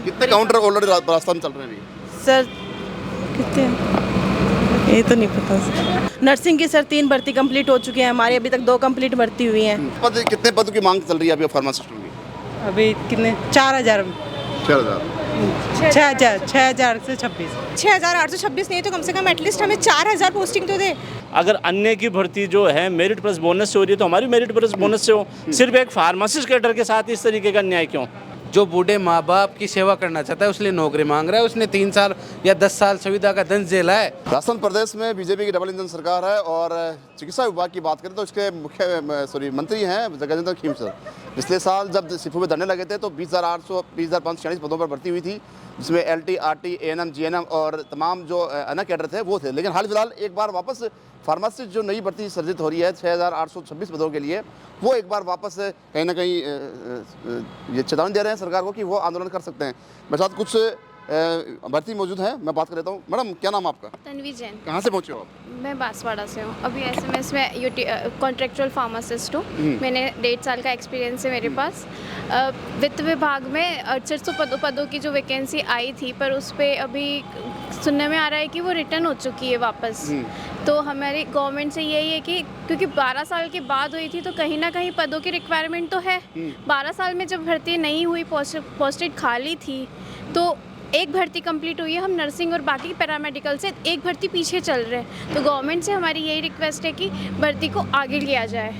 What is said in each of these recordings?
कितने counter already रास्ता में चल रहे हैं अभी? सर कितने ये तो नहीं पता सर। नर्सिंग की सर 3 भर्ती कंप्लीट हो चुकी है हमारी, अभी तक 2 कंप्लीट भर्ती हुई हैं। पद कितने पदों की मांग चल रही है अभी फार्मासिस्टों की? अभी कितने 4000 6000 6000 से 26 6826 नहीं तो कम से कम एटलीस्ट हमें 4000 पोस्टिंग तो दे। अगर अन्य की भर्ती जो है मेरिट प्लस बोनस से हो रही है तो हमारी मेरिट प्लस बोनस से हो। सिर्फ एक फार्मासिस्ट कैडर के साथ इस तरीके का न्याय क्यों? जो बूढ़े माँ बाप की सेवा करना चाहता है उसलिए नौकरी मांग रहा है, उसने 3 साल या 10 साल सुविधा का दंश झेला है। राजस्थान प्रदेश में बीजेपी की डबल इंजन सरकार है और चिकित्सा विभाग की बात करें तो इसके मुख्य मंत्री हैं गजेंद्र खीमसर। पिछले साल जब सिफू में धरने लगे थे तो 20,546 पदों पर भर्ती हुई थी, जिसमें LT, RT, ANM, GNM और तमाम जो अन्य कैडर थे वो थे। लेकिन हाल फिलहाल एक बार वापस फार्मासिस्ट जो नई भर्ती सर्जित हो रही है 6,826 पदों के लिए, वो एक बार वापस कहीं ना कहीं ये चेतावनी दे रहे हैं सरकार को कि वो आंदोलन कर सकते हैं। मेरे साथ कुछ भर्ती मौजूद हैं, मैं बात कर लेता हूँ। मैडम क्या नाम आपका? तन्वी जैन। कहाँ से पहुँचे हो आप? मैं बांसवाड़ा से हूँ। अभी SMS में कॉन्ट्रेक्चुअल फार्मासिस्ट हूँ। मैंने 1.5 साल का एक्सपीरियंस है मेरे पास। वित्त विभाग में 6800 पदों की जो वैकेंसी आई थी, पर उस पर अभी सुनने में आ रहा है कि वो रिटर्न हो चुकी है वापस। तो हमारी गवर्नमेंट से यही है कि क्योंकि 12 साल के बाद हुई थी तो कहीं ना कहीं पदों की रिक्वायरमेंट तो है। 12 साल में जब भर्ती नहीं हुई, पोस्टेड खाली थी, तो एक भर्ती कंप्लीट हुई है। हम नर्सिंग और बाकी पैरामेडिकल से एक भर्ती पीछे चल रहे हैं। तो गवर्नमेंट से हमारी यही रिक्वेस्ट है कि भर्ती को आगे लिया जाए।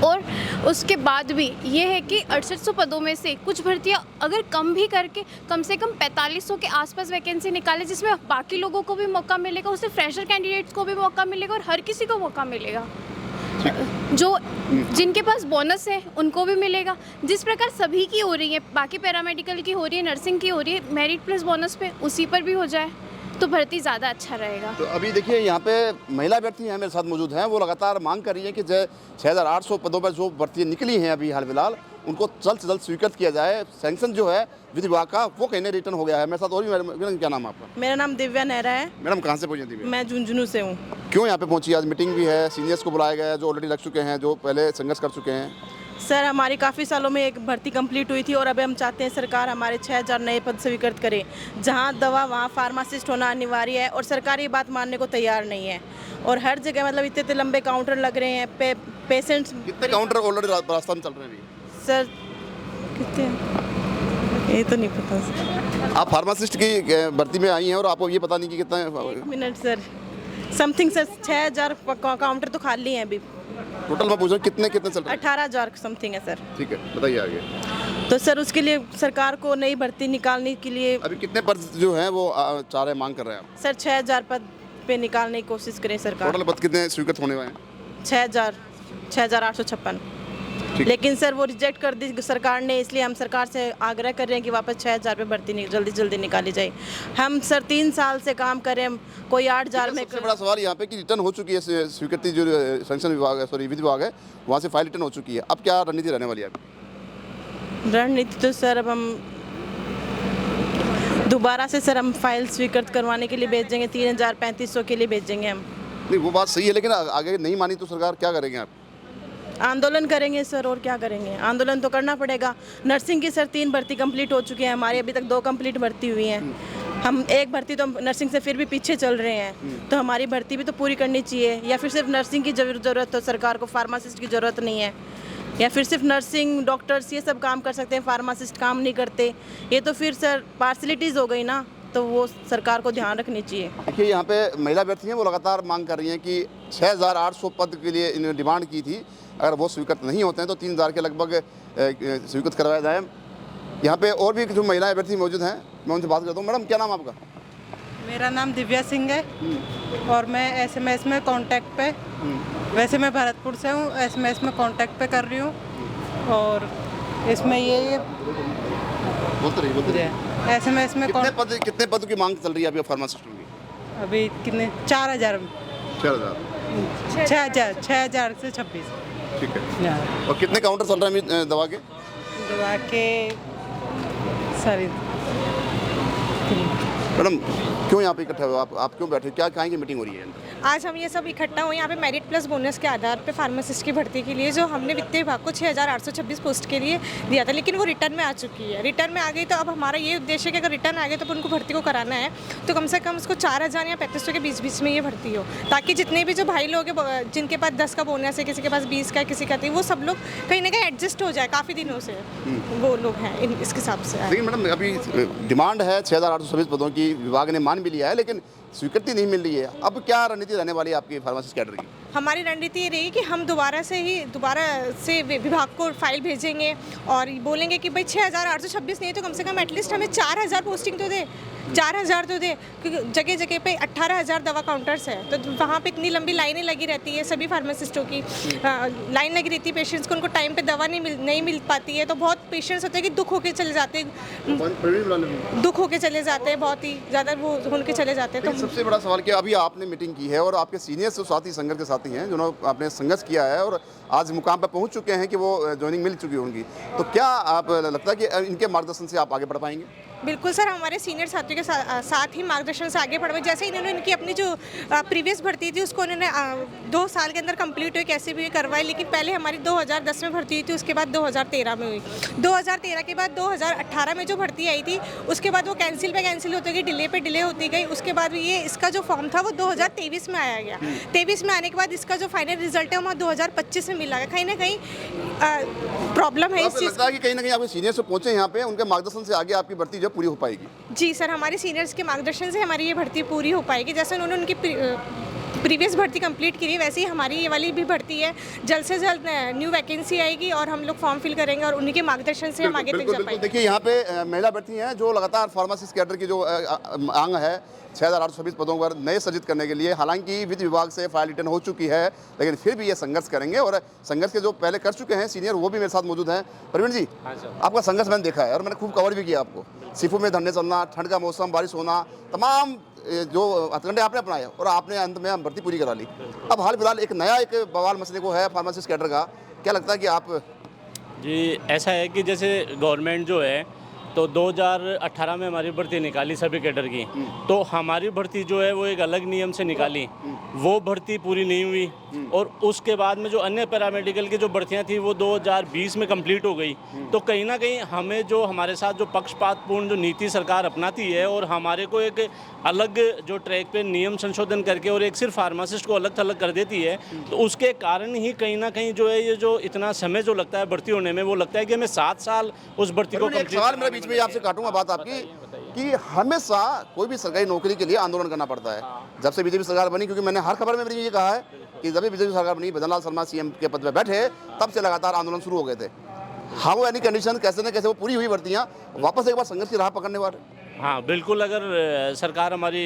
और उसके बाद भी ये है कि 6800 पदों में से कुछ भर्तियाँ अगर कम भी करके कम से कम 4500 के आसपास वैकेंसी निकाले, जिसमें बाकी लोगों को भी मौका मिलेगा, उससे फ्रेशर कैंडिडेट्स को भी मौका मिलेगा और हर किसी को मौका मिलेगा। जो जिनके पास बोनस है उनको भी मिलेगा। जिस प्रकार सभी की हो रही है, बाकी पैरामेडिकल की हो रही है, नर्सिंग की हो रही है, मेरिट प्लस बोनस पे उसी पर भी हो जाए तो भर्ती ज़्यादा अच्छा रहेगा। तो अभी देखिए यहाँ पे महिला अभ्यर्थी हैं मेरे साथ मौजूद हैं, वो लगातार मांग कर रही हैं कि 6,800 पदों पर जो भर्तियाँ निकली हैं अभी हाल फिलहाल, उनको जल्द से जल्द स्वीकृत किया जाए। सैंक्शन जो है विधि विभाग का वो कहीं रिटर्न हो गया है। मेरे साथ और भी मैडम क्या नाम है आपका? मेरा नाम दिव्या नेहरा है। मैडम कहाँ से पहुँची दिव्या? मैं झुंझुनू से हूँ। क्यों यहाँ पे पहुँची? आज मीटिंग भी है, सीनियर्स को बुलाया गया है जो ऑलरेडी लग चुके हैं, जो पहले संघर्ष कर चुके हैं। सर हमारी काफ़ी सालों में एक भर्ती कंप्लीट हुई थी और अभी हम चाहते हैं सरकार हमारे 6000 नए पद स्वीकृत करे। जहाँ दवा वहाँ फार्मासिस्ट होना अनिवार्य है और सरकार ये बात मानने को तैयार नहीं है। और हर जगह मतलब इतने लंबे काउंटर लग रहे हैं, पेशेंट्स। कितने काउंटर ऑलरेडी रास्ता में चल रहे हैं अभी? सर कितने ये तो नहीं पता सर। आप फार्मासिस्ट की भर्ती में आई हैं और आपको ये पता नहीं कि कितना? 1 minute sir, something sir 6000 counter तो खाली हैं अभी। टोटल मैं पूछ रहा हूँ कितने चल रहे हैं? 18,000 समथिंग है सर। ठीक है, बताइए आगे। तो सर उसके लिए सरकार को नई भर्ती निकालने के लिए अभी कितने पद जो हैं वो चाह रहे मांग कर रहे हैं आप? सर 6000 पद पे निकालने की कोशिश करें सरकार। टोटल पद कितने स्वीकृत होने वाले हैं? 6,856। लेकिन सर वो रिजेक्ट कर दी सरकार ने, इसलिए हम सरकार से आग्रह कर रहे हैं कि वापस 6000 पे भर्ती जल्दी निकाली जाए। हम सर 3 साल से काम कर रहे हैं, कोई 8000 में। सबसे बड़ा सवाल यहाँ पे कि रिटर्न हो चुकी है स्वीकृति, जो सैंक्शन विभाग है, सॉरी विधि विभाग है, वहाँ से फाइल रिटर्न हो चुकी है। अब क्या रणनीति रहने वाली है आपकी? रणनीति तो सर अब हम दोबारा से सर हम फाइल स्वीकृत करवाने के लिए भेजेंगे, 3,3500 के लिए भेजेंगे हम। नहीं वो बात सही है, लेकिन आगे नहीं मानी तो सरकार क्या करेंगे आप? आंदोलन करेंगे सर, और क्या करेंगे, आंदोलन तो करना पड़ेगा। नर्सिंग की सर 3 भर्ती कंप्लीट हो चुकी है हमारी, अभी तक 2 कंप्लीट भर्ती हुई हैं। हम एक भर्ती तो नर्सिंग से फिर भी पीछे चल रहे हैं, तो हमारी भर्ती भी तो पूरी करनी चाहिए। या फिर सिर्फ नर्सिंग की ज़रूरत तो सरकार को फार्मासिस्ट की ज़रूरत नहीं है, या फिर सिर्फ नर्सिंग डॉक्टर्स ये सब काम कर सकते हैं, फार्मासिस्ट काम नहीं करते। ये तो फिर सर पार्सलिटीज़ हो गई ना, तो वो सरकार को ध्यान रखनी चाहिए। देखिए यहाँ पे महिला अभ्यर्थी हैं, वो लगातार मांग कर रही हैं कि 6,800 पद के लिए इन्होंने डिमांड की थी, अगर वो स्वीकृत नहीं होते हैं तो 3,000 के लगभग स्वीकृत करवाया जाए। यहाँ पे और भी जो महिला अभ्यर्थी मौजूद हैं, मैं उनसे बात करता हूँ। मैडम क्या नाम आपका? मेरा नाम दिव्या सिंह है और मैं SMS में कांटेक्ट पे, वैसे मैं भरतपुर से हूँ, SMS में कांटेक्ट पे कर रही हूँ। और इसमें ये बोलते रहिए। SMS में कितने पदों की मांग चल रही है अभी फार्मासिस्टों की? अभी कितने 4000 6000 से 26। ठीक है। और कितने काउंटर चल रहे हैं दवा के? सारी। मैडम क्यों यहाँ पे इकट्ठे हो आप क्यों बैठे? क्या कहाँ की मीटिंग हो रही है? आज हम ये सब इकट्ठा हुए यहाँ पे मेरिट प्लस बोनस के आधार पे फार्मासिस्ट की भर्ती के लिए, जो हमने वित्त विभाग को 6,826 पोस्ट के लिए दिया था, लेकिन वो रिटर्न में आ चुकी है। रिटर्न में आ गई तो अब हमारा ये उद्देश्य है कि अगर रिटर्न आ गए तो उनको भर्ती को कराना है, तो कम से कम उसको 4,000 या 3,500 के बीच में ये भर्ती हो, ताकि जितने भी जो भाई लोग हैं जिनके पास 10 का बोनस है, किसी के पास 20 का, किसी का 30, वो सब लोग कहीं ना कहीं एडजस्ट हो जाए। काफ़ी दिनों से वो लोग हैं इस हिसाब से। लेकिन मैडम अभी डिमांड है 6,826 पदों की, विभाग ने मान भी लिया है, लेकिन स्वीकृति नहीं मिल रही है। अब क्या रणनीति रहने वाली है आपकी फार्मासिस्ट कैडर की? हमारी रणनीति ये रही कि हम दोबारा से विभाग को फाइल भेजेंगे और बोलेंगे कि भाई 6,826 नहीं तो कम से कम एटलीस्ट हमें 4,000 पोस्टिंग तो दे, 4,000 तो दे, क्योंकि जगह जगह पे 18,000 दवा काउंटर्स है, तो वहाँ पे इतनी लंबी लाइनें लगी रहती है। सभी फार्मासिस्टों की लाइन लगी रहती है, पेशेंट्स को उनको टाइम पे दवा नहीं मिल पाती है, तो बहुत पेशेंट्स होते हैं कि दुख होके चले जाते हैं, बहुत ही ज़्यादा वो होके चले जाते हैं। तो सबसे बड़ा सवाल क्या, अभी आपने मीटिंग की है और आपके सीनियर जो साथी संघर्ष के साथी हैं, जिन्होंने आपने संघर्ष किया है और आज मुकाम पर पहुंच चुके हैं कि वो ज्वाइनिंग मिल चुकी है उनकी, तो क्या आप लगता है कि इनके मार्गदर्शन से आप आगे बढ़ पाएंगे? बिल्कुल सर, हमारे सीनियर साथियों के साथ ही मार्गदर्शन से आगे बढ़े। जैसे इन्होंने इनकी अपनी जो प्रीवियस भर्ती थी उसको उन्होंने 2 साल के अंदर कंप्लीट हुई, कैसे भी करवाई, लेकिन पहले हमारी 2010 में भर्ती हुई थी, उसके बाद 2013 में हुई, 2013 के बाद 2018 में जो भर्ती आई थी उसके बाद वो कैंसिल होती गई, डिले पे डिले होती गई। उसके बाद ये इसका जो फॉर्म था वो 2023 में आया गया, 23 में आने के बाद इसका जो फाइनल रिजल्ट है वो 2025 में मिला है। कहीं ना कहीं प्रॉब्लम है इस चीज़। लगता है कि कहीं ना कहीं आपके सीनियर से पहुंचे यहाँ पे, उनके मार्गदर्शन से आगे आपकी भर्ती जो पूरी हो पाएगी? जी सर, हमारे सीनियर्स के मार्गदर्शन से हमारी ये भर्ती पूरी हो पाएगी। जैसे उन्होंने उनकी प्रीवियस भर्ती कंप्लीट की है, वैसे ही हमारी ये वाली भी भर्ती है। जल्द से जल्द न्यू वैकेंसी आएगी और हम लोग फॉर्म फिल करेंगे और उन्हीं के मार्गदर्शन से हम आगे तक जा पाएंगे। देखिए यहाँ पे महिला अभ्यर्थी हैं जो लगातार फार्मासिस्ट कैडर की जो आंग है 6,826 पदों पर नए सृजित करने के लिए, हालांकि वित्त विभाग से फाइल रिटर्न हो चुकी है, लेकिन फिर भी ये संघर्ष करेंगे और संघर्ष के जो पहले कर चुके हैं सीनियर वो भी मेरे साथ मौजूद हैं। प्रवीण जी, आपका संघर्ष मैंने देखा है और मैंने खूब कवर भी किया आपको। सिफू में धरने चलना, ठंड का मौसम, बारिश होना, तमाम जो हथकंडे आपने अपनाए और आपने अंत में भर्ती पूरी करा ली। अब हाल फिलहाल एक नया बवाल मसले को है फार्मासिस्ट कैडर का, क्या लगता है कि आप? जी, ऐसा है कि जैसे गवर्नमेंट जो है तो 2018 में हमारी भर्ती निकाली सभी कैडर की, तो हमारी भर्ती जो है वो एक अलग नियम से निकाली, वो भर्ती पूरी नहीं हुई और उसके बाद में जो अन्य पैरामेडिकल की जो भर्तियां थी वो 2020 में कंप्लीट हो गई। तो कहीं ना कहीं हमें जो हमारे साथ जो पक्षपातपूर्ण जो नीति सरकार अपनाती है और हमारे को एक अलग जो ट्रैक पे नियम संशोधन करके और एक सिर्फ फार्मासिस्ट को अलग थलग कर देती है, तो उसके कारण ही कहीं ना कहीं जो है ये जो इतना समय जो लगता है भर्ती होने में, वो लगता है कि हमें 7 साल उस भर्ती को कंप्लीट। बीच में आपसे काटूंगा बात आपकी कि हमेशा कोई भी सरकारी नौकरी के लिए आंदोलन करना पड़ता है। जब से बीजेपी सरकार बनी, क्योंकि मैंने हर खबर में ये कहा है कि जब भी बीजेपी सरकार बनी, भजन लाल शर्मा सीएम के पद पर बैठे, तब से लगातार आंदोलन शुरू हो गए थे। हाँ, वो एनी कंडीशन कैसे न कैसे वो पूरी हुई भर्तियाँ वापस एक बार संघर्ष की राह पकड़ने वाले। हाँ बिल्कुल, अगर सरकार हमारी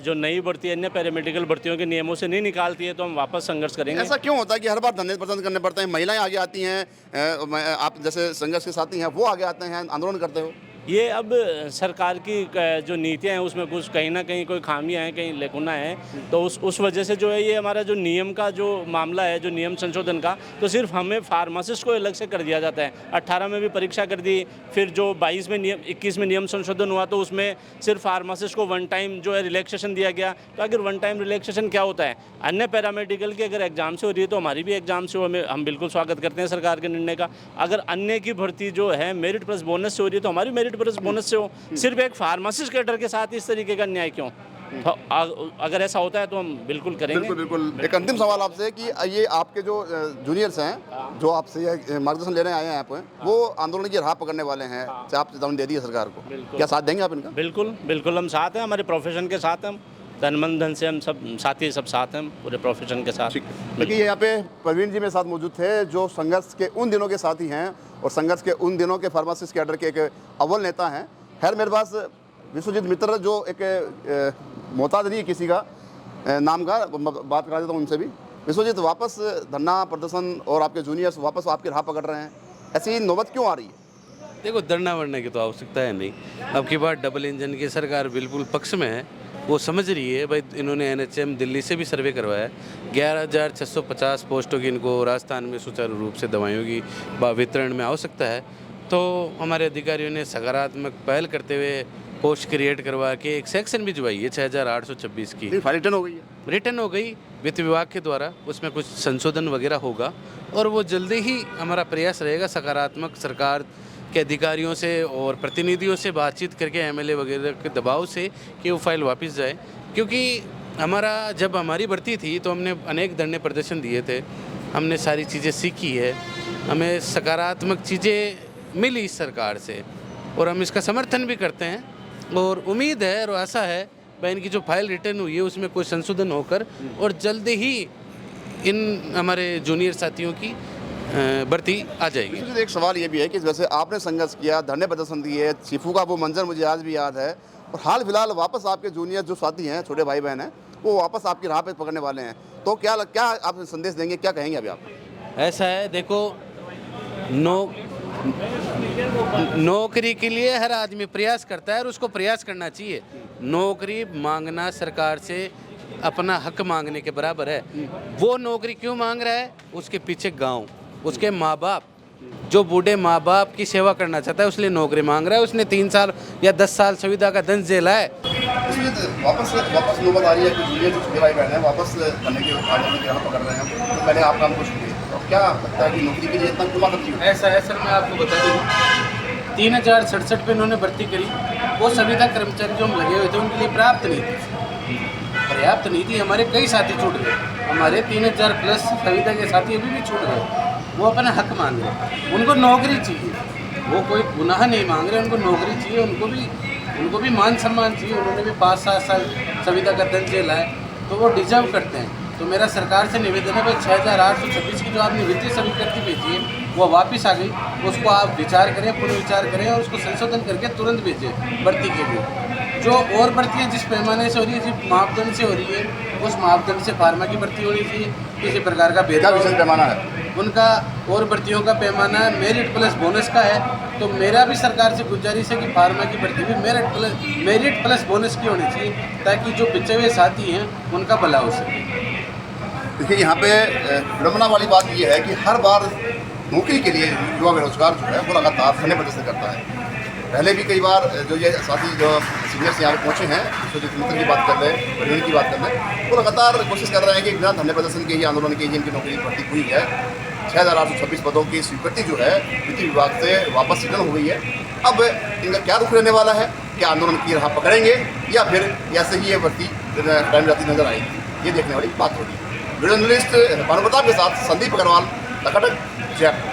जो नई भर्ती अन्य पैरामेडिकल भर्तियों के नियमों से नहीं निकालती है तो हम वापस संघर्ष करेंगे। ऐसा क्यों होता है कि हर बार धरने पसंद करने पड़ते हैं? महिलाएं आगे आती हैं, आप जैसे संघर्ष के साथी हैं वो आगे आते हैं, आंदोलन करते हो। ये अब सरकार की जो नीतियाँ हैं उसमें कुछ कहीं ना कहीं कोई खामियां हैं, कहीं लेकुना है, तो उस वजह से जो है ये हमारा जो नियम का जो मामला है, जो नियम संशोधन का, तो सिर्फ हमें फार्मासिस्ट को अलग से कर दिया जाता है। 18 में भी परीक्षा कर दी, फिर जो 21 में नियम संशोधन हुआ तो उसमें सिर्फ फार्मासिस्ट को 1 टाइम जो है रिलैक्सेशन दिया गया। तो अगर 1 टाइम रिलैक्सेशन क्या होता है, अन्य पैरामेडिकल की अगर एग्जाम से हो रही है तो हमारी भी एग्जाम से हो, हम बिल्कुल स्वागत करते हैं सरकार के निर्णय का। अगर अन्य की भर्ती जो है मेरिट प्लस बोनस से हो रही है तो हमारी मेरिट प्लस बोनस से हो। सिर्फ एक फार्मासिस्ट कैडर के साथ इस तरीके का न्याय क्यों? तो अगर ऐसा होता है तो हम बिल्कुल करेंगे। बिल्कुल। एक अंतिम सवाल आपसे कि ये आपके जो जूनियर्स हैं जो आपसे ये मार्गदर्शन लेने आए हैं यहाँ पे, वो आंदोलन की राह पकड़ने वाले हैं, आप चेतावनी दे दी है सरकार को, क्या साथ देंगे आप इनका? बिल्कुल बिल्कुल, हम साथ हैं, हमारे प्रोफेशन के साथ हम तन मन धन से हम सब साथी सब साथ हैं पूरे प्रोफेशन के साथ। देखिए यहाँ पे प्रवीण जी मेरे साथ मौजूद थे जो संघर्ष के उन दिनों के साथी हैं और संघर्ष के उन दिनों के फार्मासिस्ट कैडर के एक अव्वल नेता हैं। खैर मेरे पास विश्वजीत मित्र जो एक मोहताज नहीं है किसी का नाम का, बात करा देता हूँ उनसे भी। विश्वजीत, वापस धरना प्रदर्शन और आपके जूनियर्स वापस आपकी राह पकड़ रहे हैं, ऐसी नौबत क्यों आ रही है? देखो, धरना वरने की तो आवश्यकता है नहीं। अब की बार डबल इंजन की सरकार बिल्कुल पक्ष में है, वो समझ रही है भाई। इन्होंने NHM दिल्ली से भी सर्वे करवाया है, 11,650 पोस्टों की इनको राजस्थान में सुचारू रूप से दवाइयों की वितरण में आवश्यकता है। तो हमारे अधिकारियों ने सकारात्मक पहल करते हुए पोस्ट क्रिएट करवा के एक सेक्शन भिजवाई है 6826 की, लेकिन फाइल रिटर्न हो गई है। रिटर्न हो गई वित्त विभाग के द्वारा, उसमें कुछ संशोधन वगैरह होगा और वो जल्दी ही हमारा प्रयास रहेगा सकारात्मक सरकार के अधिकारियों से और प्रतिनिधियों से बातचीत करके एमएलए वगैरह के दबाव से कि वो फाइल वापस जाए। क्योंकि हमारा जब हमारी भर्ती थी तो हमने अनेक धरने प्रदर्शन दिए थे, हमने सारी चीज़ें सीखी है, हमें सकारात्मक चीज़ें मिली इस सरकार से और हम इसका समर्थन भी करते हैं और उम्मीद है और आशा है भाई इनकी जो फाइल रिटर्न हुई है उसमें कोई संशोधन होकर और जल्दी ही इन हमारे जूनियर साथियों की भर्ती आ जाएगी। मुझे एक सवाल ये भी है कि वैसे आपने संघर्ष किया, धरने प्रदर्शन दिए, चीफू का वो मंजर मुझे आज भी याद है, और हाल फिलहाल वापस आपके जूनियर जो साथी हैं, छोटे भाई बहन हैं, वो वापस आपकी राह पे पकड़ने वाले हैं, तो क्या आप संदेश देंगे, क्या कहेंगे अभी आप? ऐसा है, देखो नौकरी के लिए हर आदमी प्रयास करता है और उसको प्रयास करना चाहिए। नौकरी मांगना सरकार से अपना हक मांगने के बराबर है। वो नौकरी क्यों मांग रहा है? उसके पीछे गांव, उसके माँ बाप, जो बूढ़े माँ बाप की सेवा करना चाहता है उसलिए नौकरी मांग रहा है। उसने 3 साल या 10 साल संविदा का दंड झेला है। वापस नौबत आ रही है कि जूनियर जो छोटे भाई बहन हैं वापस करने के आंदोलन की राह पकड़ रहे हैं, तो पहले आप काम कुछ किए, तो क्या लगता है कि नौकरी के लिए इतना क्यों करती है? ऐसा है सर, मैं आपको बता दूँ 3067 पे इन्होंने भर्ती करी, वो संविदा कर्मचारी जो हम लगे हुए थे उनके लिए पर्याप्त नहीं थी। हमारे कई साथी छूट गए, हमारे 3000 प्लस संविदा के साथी अभी भी छूट गए। वो अपना हक मांग रहे, उनको नौकरी चाहिए, वो कोई गुनाह नहीं मांग रहे, उनको नौकरी चाहिए, उनको भी मान सम्मान चाहिए। उन्होंने भी 5-7 साल संविदा का दंड झेला है, तो वो डिजर्व करते हैं। तो मेरा सरकार से निवेदन है भाई 6826 की जो आपने वित्तीय स्वीकृति भेजी है वो वापस आ गई, उसको आप विचार करें, पुनर्विचार करें और उसको संशोधन करके तुरंत भेजें भर्ती के लिए। जो और भर्तियाँ जिस पैमाने से हो रही है, जिस मापदंड से हो रही है, उस मापदंड से फार्मा की भर्ती होनी चाहिए। किसी प्रकार का भेदभाव पैमाना है उनका और भर्तियों का पैमाना मेरिट प्लस बोनस का है। तो मेरा भी सरकार से गुजारिश है कि फार्मा की भर्ती भी मेरिट प्लस बोनस की होनी चाहिए, ताकि जो पिछड़े हुए साथी हैं उनका भला हो सके। देखिए, यहाँ पे विडम्बना वाली बात ये है कि हर बार नौकरी के लिए युवा बेरोजगार जो है वो लगातार धरने प्रदर्शन करता है। पहले भी कई बार जो ये साथी जो सीनियर्स यहाँ पहुँचे हैं, विश्वजीत मित्र की बात कर रहे हैं, प्रवीण की बात कर रहे हैं, वो लगातार कोशिश कर रहे हैं कि बिना धरने प्रदर्शन के ही आंदोलन के ही इनकी नौकरी भर्ती हुई है। 6826 पदों की स्वीकृति जो है वित्त विभाग से वापस रिटर्न हो गई है। अब इनका क्या रुख रहने वाला है? क्या आंदोलन की राह पकड़ेंगे या फिर ऐसे ही ये भर्ती टाइम जाती नजर आएगी? ये देखने वाली बात होगी। वीडियो जर्नलिस्ट भानु प्रताप के साथ संदीप अग्रवाल, टकाटक, जयपुर।